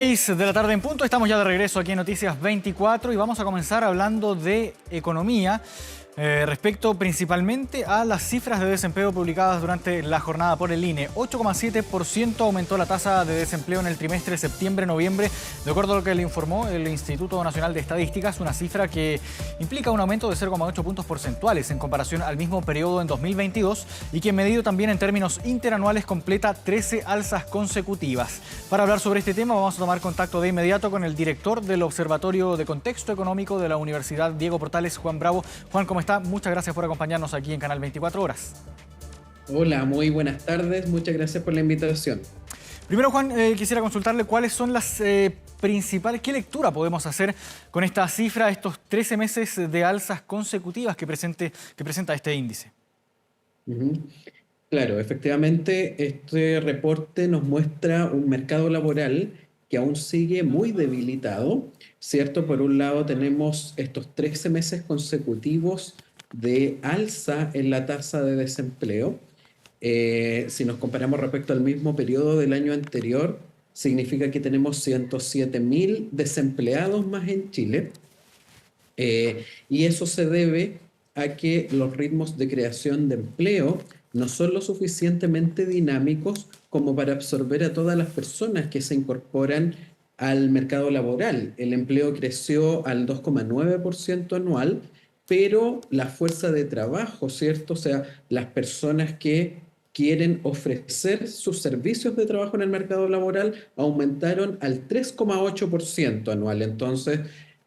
6 de la tarde en punto, estamos ya de regreso aquí en Noticias 24 y vamos a comenzar hablando de economía respecto principalmente a las cifras de desempleo publicadas durante la jornada por el INE. 8,7% aumentó la tasa de desempleo en el trimestre septiembre-noviembre, de acuerdo a lo que le informó el Instituto Nacional de Estadísticas, una cifra que implica un aumento de 0,8 puntos porcentuales en comparación al mismo periodo en 2022 y que medido también en términos interanuales completa 13 alzas consecutivas. Para hablar sobre este tema vamos a tomar contacto de inmediato con el director del Observatorio de Contexto Económico de la Universidad Diego Portales, Juan Bravo. Juan, ¿cómo está? Muchas gracias por acompañarnos aquí en Canal 24 Horas. Hola, muy buenas tardes. Muchas gracias por la invitación. Primero, Juan, quisiera consultarle cuáles son las principales, qué lectura podemos hacer con esta cifra, estos 13 meses de alzas consecutivas que presenta este índice. Ujú. Claro, efectivamente, este reporte nos muestra un mercado laboral que aún sigue muy debilitado, ¿cierto? Por un lado tenemos estos 13 meses consecutivos de alza en la tasa de desempleo. Si nos comparamos respecto al mismo periodo del año anterior, significa que tenemos 107.000 desempleados más en Chile. Y eso se debe a que los ritmos de creación de empleo no son lo suficientemente dinámicos como para absorber a todas las personas que se incorporan al mercado laboral. El empleo creció al 2,9% anual, pero la fuerza de trabajo, ¿cierto? O sea, las personas que quieren ofrecer sus servicios de trabajo en el mercado laboral aumentaron al 3,8% anual. Entonces,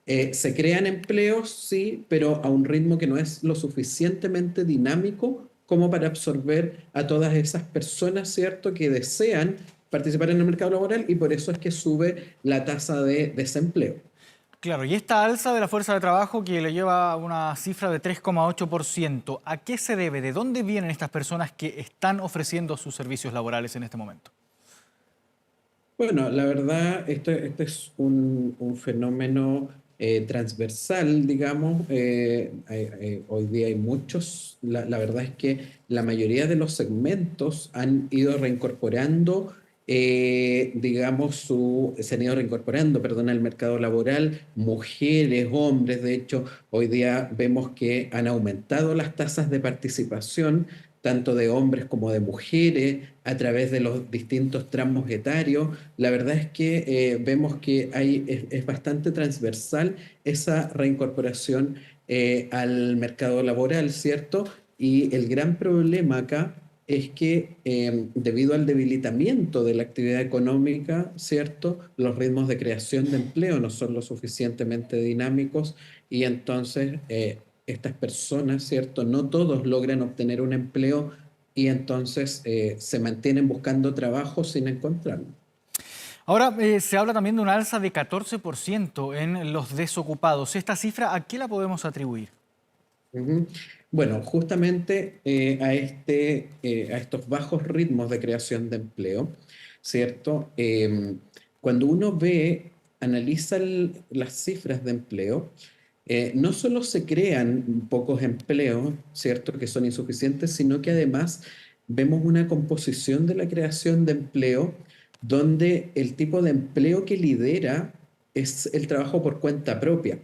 se crean empleos, sí, pero a un ritmo que no es lo suficientemente dinámico como para absorber a todas esas personas, ¿cierto?, que desean participar en el mercado laboral y por eso es que sube la tasa de desempleo. Claro, y esta alza de la fuerza de trabajo que le lleva a una cifra de 3,8%, ¿a qué se debe? ¿De dónde vienen estas personas que están ofreciendo sus servicios laborales en este momento? Bueno, la verdad, este es un fenómeno transversal, digamos. Hoy día hay muchos, la verdad es que la mayoría de los segmentos han ido reincorporando, digamos, se han ido reincorporando, perdón, al mercado laboral, mujeres, hombres. De hecho, hoy día vemos que han aumentado las tasas de participación tanto de hombres como de mujeres, a través de los distintos tramos etarios. La verdad es que vemos que es bastante transversal esa reincorporación al mercado laboral, ¿cierto? Y el gran problema acá es que debido al debilitamiento de la actividad económica, ¿cierto? Los ritmos de creación de empleo no son lo suficientemente dinámicos y entonces estas personas, ¿cierto? No todos logran obtener un empleo y entonces se mantienen buscando trabajo sin encontrarlo. Ahora, se habla también de un alza de 14% en los desocupados. ¿Esta cifra a qué la podemos atribuir? Ujú. Bueno, justamente a estos bajos ritmos de creación de empleo, ¿cierto? Cuando uno analiza las cifras de empleo, no solo se crean pocos empleos, ¿cierto? Que son insuficientes, sino que además vemos una composición de la creación de empleo donde el tipo de empleo que lidera es el trabajo por cuenta propia.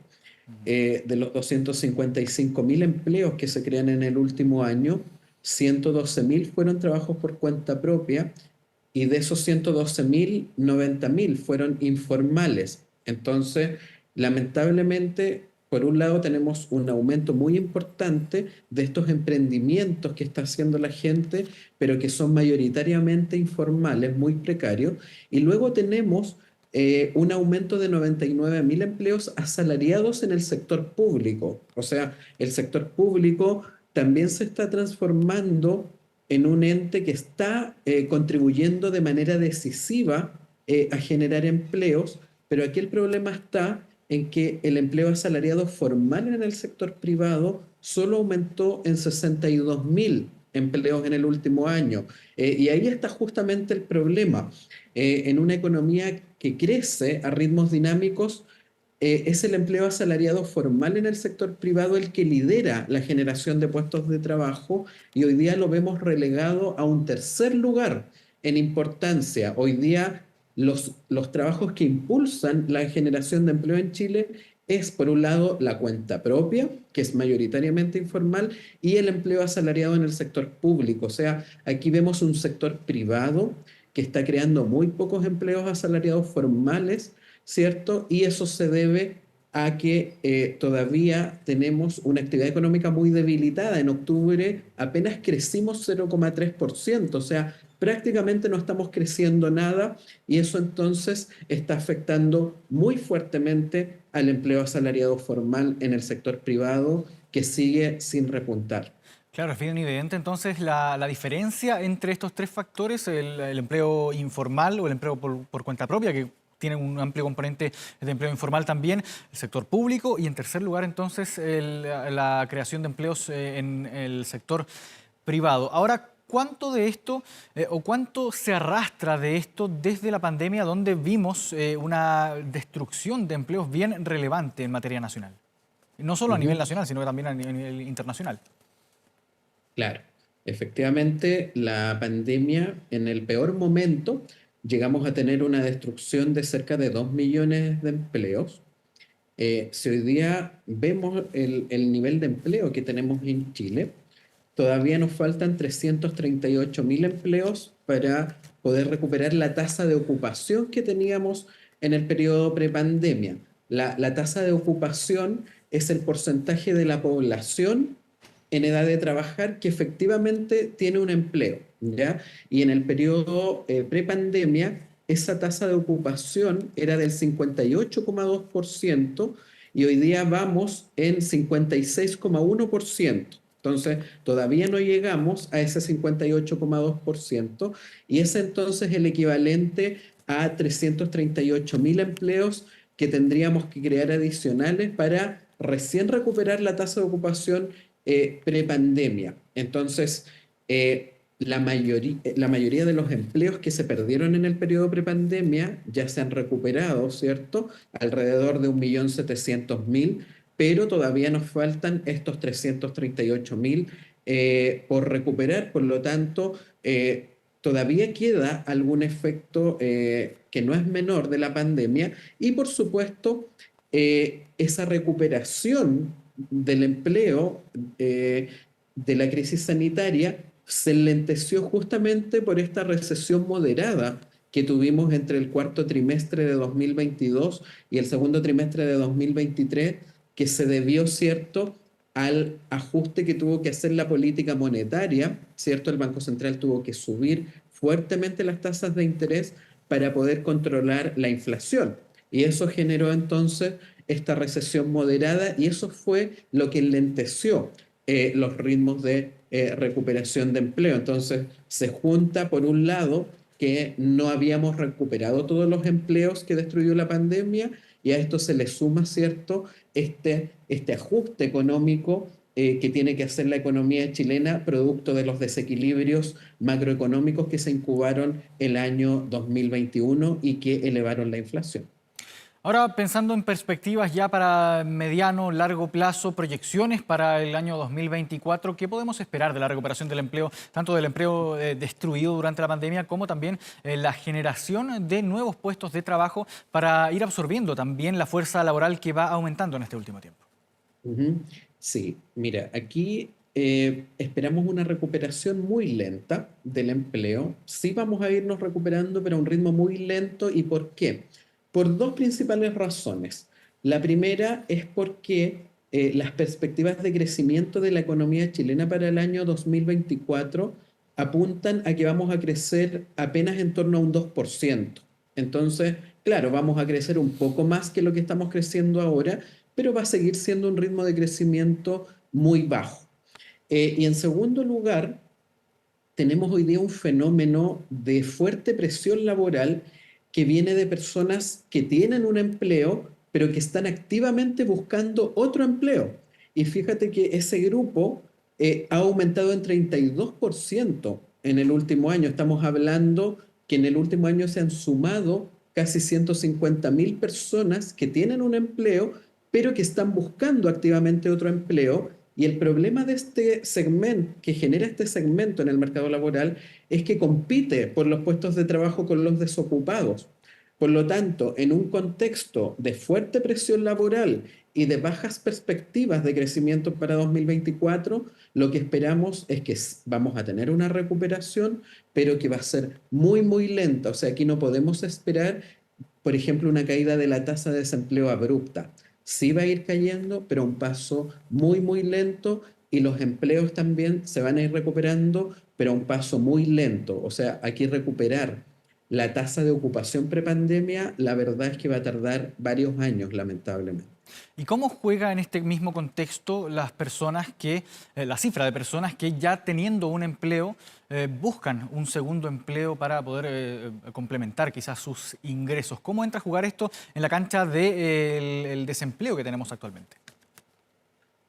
De los 255.000 empleos que se crean en el último año, 112.000 fueron trabajos por cuenta propia y de esos 112.000, 90.000 fueron informales. Entonces, lamentablemente, por un lado tenemos un aumento muy importante de estos emprendimientos que está haciendo la gente, pero que son mayoritariamente informales, muy precarios, y luego tenemos un aumento de 99.000 empleos asalariados en el sector público. O sea, el sector público también se está transformando en un ente que está contribuyendo de manera decisiva a generar empleos, pero aquí el problema está en que el empleo asalariado formal en el sector privado solo aumentó en 62.000 empleos en el último año. Y ahí está justamente el problema. En una economía que crece a ritmos dinámicos, es el empleo asalariado formal en el sector privado el que lidera la generación de puestos de trabajo y hoy día lo vemos relegado a un tercer lugar en importancia. Hoy día los trabajos que impulsan la generación de empleo en Chile es, por un lado, la cuenta propia, que es mayoritariamente informal, y el empleo asalariado en el sector público. O sea, aquí vemos un sector privado que está creando muy pocos empleos asalariados formales, ¿cierto? Y eso se debe a que todavía tenemos una actividad económica muy debilitada. En octubre apenas crecimos 0,3%, o sea, prácticamente no estamos creciendo nada y eso entonces está afectando muy fuertemente al empleo asalariado formal en el sector privado que sigue sin repuntar. Claro, es bien evidente entonces la diferencia entre estos tres factores, el empleo informal o el empleo por cuenta propia, que tiene un amplio componente de empleo informal también, el sector público y en tercer lugar entonces la creación de empleos en el sector privado. Ahora, ¿cuánto de esto o cuánto se arrastra de esto desde la pandemia donde vimos una destrucción de empleos bien relevante en materia nacional? No solo a nivel Ujú. nacional, sino que también a nivel internacional. Claro, efectivamente, la pandemia en el peor momento llegamos a tener una destrucción de cerca de 2 millones de empleos. Si hoy día vemos el nivel de empleo que tenemos en Chile, todavía nos faltan 338.000 empleos para poder recuperar la tasa de ocupación que teníamos en el periodo prepandemia. La tasa de ocupación es el porcentaje de la población en edad de trabajar que efectivamente tiene un empleo, ¿ya? Y en el periodo prepandemia, esa tasa de ocupación era del 58,2% y hoy día vamos en 56,1%. Entonces, todavía no llegamos a ese 58,2% y es entonces el equivalente a 338.000 empleos que tendríamos que crear adicionales para recién recuperar la tasa de ocupación prepandemia. Entonces, la mayoría de los empleos que se perdieron en el periodo prepandemia ya se han recuperado, ¿cierto? Alrededor de 1.700.000, pero todavía nos faltan estos 338.000 por recuperar. Por lo tanto, todavía queda algún efecto que no es menor de la pandemia y, por supuesto, esa recuperación del empleo de la crisis sanitaria se lenteció justamente por esta recesión moderada que tuvimos entre el cuarto trimestre de 2022 y el segundo trimestre de 2023, que se debió, ¿cierto?, al ajuste que tuvo que hacer la política monetaria, ¿cierto? El Banco Central tuvo que subir fuertemente las tasas de interés para poder controlar la inflación. Y eso generó entonces esta recesión moderada y eso fue lo que lenteció los ritmos de recuperación de empleo. Entonces se junta por un lado que no habíamos recuperado todos los empleos que destruyó la pandemia y a esto se le suma, ¿cierto?, este ajuste económico que tiene que hacer la economía chilena producto de los desequilibrios macroeconómicos que se incubaron el año 2021 y que elevaron la inflación. Ahora, pensando en perspectivas ya para mediano, largo plazo, proyecciones para el año 2024, ¿qué podemos esperar de la recuperación del empleo, tanto del empleo destruido durante la pandemia, como también la generación de nuevos puestos de trabajo para ir absorbiendo también la fuerza laboral que va aumentando en este último tiempo? Ujú. Sí, mira, aquí esperamos una recuperación muy lenta del empleo. Sí vamos a irnos recuperando, pero a un ritmo muy lento. ¿Y por qué? Por dos principales razones. La primera es porque las perspectivas de crecimiento de la economía chilena para el año 2024 apuntan a que vamos a crecer apenas en torno a un 2%. Entonces, claro, vamos a crecer un poco más que lo que estamos creciendo ahora, pero va a seguir siendo un ritmo de crecimiento muy bajo. Y en segundo lugar, tenemos hoy día un fenómeno de fuerte presión laboral que viene de personas que tienen un empleo, pero que están activamente buscando otro empleo. Y fíjate que ese grupo ha aumentado en 32% en el último año. Estamos hablando que en el último año se han sumado casi 150.000 personas que tienen un empleo, pero que están buscando activamente otro empleo. Y el problema de este segmento, que genera este segmento en el mercado laboral, es que compite por los puestos de trabajo con los desocupados. Por lo tanto, en un contexto de fuerte presión laboral y de bajas perspectivas de crecimiento para 2024, lo que esperamos es que vamos a tener una recuperación, pero que va a ser muy, muy lenta. O sea, aquí no podemos esperar, por ejemplo, una caída de la tasa de desempleo abrupta. Sí va a ir cayendo, pero a un paso muy, muy lento, y los empleos también se van a ir recuperando, pero a un paso muy lento. O sea, aquí recuperar la tasa de ocupación prepandemia, la verdad es que va a tardar varios años, lamentablemente. ¿Y cómo juega en este mismo contexto las personas la cifra de personas que ya teniendo un empleo buscan un segundo empleo para poder complementar quizás sus ingresos? ¿Cómo entra a jugar esto en la cancha del desempleo que tenemos actualmente?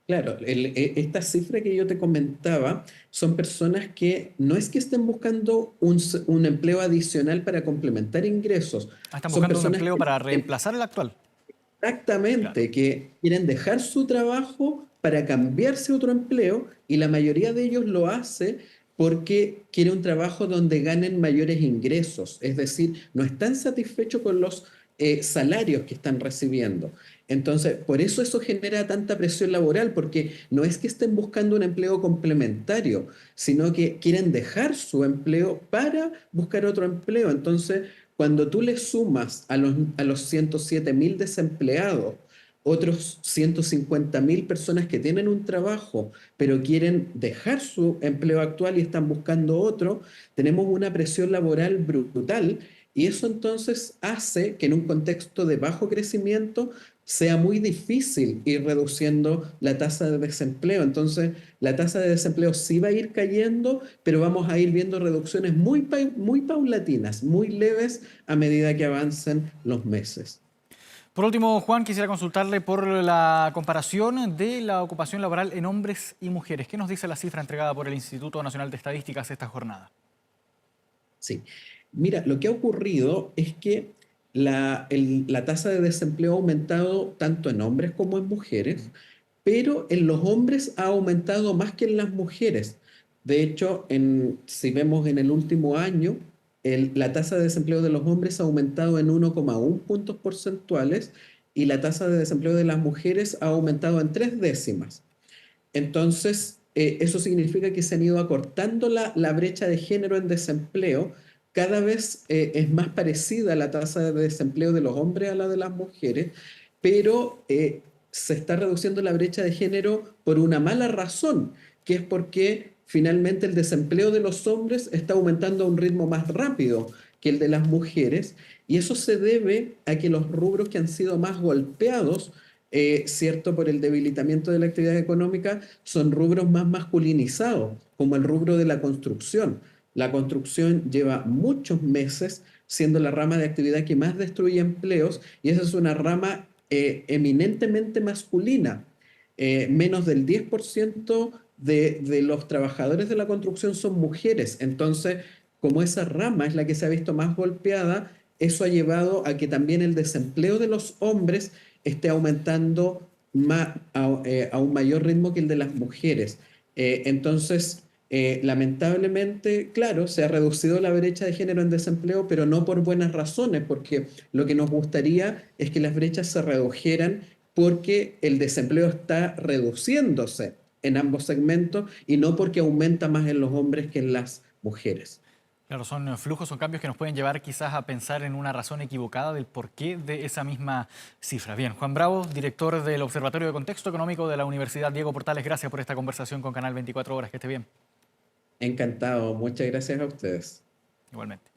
Claro, esta cifra que yo te comentaba son personas que no es que estén buscando un empleo adicional para complementar ingresos, Están son buscando un personas empleo que para reemplazar el actual. Claro. exactamente, que quieren dejar su trabajo para cambiarse a otro empleo, y la mayoría de ellos lo hace porque quiere un trabajo donde ganen mayores ingresos, es decir, no están satisfechos con los salarios que están recibiendo. Entonces, por eso eso genera tanta presión laboral, porque no es que estén buscando un empleo complementario, sino que quieren dejar su empleo para buscar otro empleo. Entonces, cuando tú le sumas a los 107.000 desempleados, otros 150.000 personas que tienen un trabajo, pero quieren dejar su empleo actual y están buscando otro, tenemos una presión laboral brutal, y eso entonces hace que en un contexto de bajo crecimiento sea muy difícil ir reduciendo la tasa de desempleo. Entonces, la tasa de desempleo sí va a ir cayendo, pero vamos a ir viendo reducciones muy paulatinas, muy leves a medida que avancen los meses. Por último, Juan, quisiera consultarle por la comparación de la ocupación laboral en hombres y mujeres. ¿Qué nos dice la cifra entregada por el Instituto Nacional de Estadísticas esta jornada? Sí. Mira, lo que ha ocurrido es que la tasa de desempleo ha aumentado tanto en hombres como en mujeres, pero en los hombres ha aumentado más que en las mujeres. De hecho, si vemos en el último año, la tasa de desempleo de los hombres ha aumentado en 1,1 puntos porcentuales, y la tasa de desempleo de las mujeres ha aumentado en 3 décimas. Entonces, eso significa que se han ido acortando la brecha de género en desempleo. Cada vez es más parecida la tasa de desempleo de los hombres a la de las mujeres, pero se está reduciendo la brecha de género por una mala razón, que es porque finalmente el desempleo de los hombres está aumentando a un ritmo más rápido que el de las mujeres, y eso se debe a que los rubros que han sido más golpeados, cierto, por el debilitamiento de la actividad económica, son rubros más masculinizados, como el rubro de la construcción. La construcción lleva muchos meses siendo la rama de actividad que más destruye empleos, y esa es una rama eminentemente masculina. Menos del 10% de los trabajadores de la construcción son mujeres. Entonces, como esa rama es la que se ha visto más golpeada, eso ha llevado a que también el desempleo de los hombres esté aumentando a un mayor ritmo que el de las mujeres. Entonces, lamentablemente, claro, se ha reducido la brecha de género en desempleo, pero no por buenas razones, porque lo que nos gustaría es que las brechas se redujeran porque el desempleo está reduciéndose en ambos segmentos, y no porque aumenta más en los hombres que en las mujeres. Claro, son flujos, son cambios que nos pueden llevar quizás a pensar en una razón equivocada del porqué de esa misma cifra. Bien, Juan Bravo, director del Observatorio de Contexto Económico de la Universidad Diego Portales, gracias por esta conversación con Canal 24 Horas. Que esté bien. Encantado, muchas gracias a ustedes. Igualmente.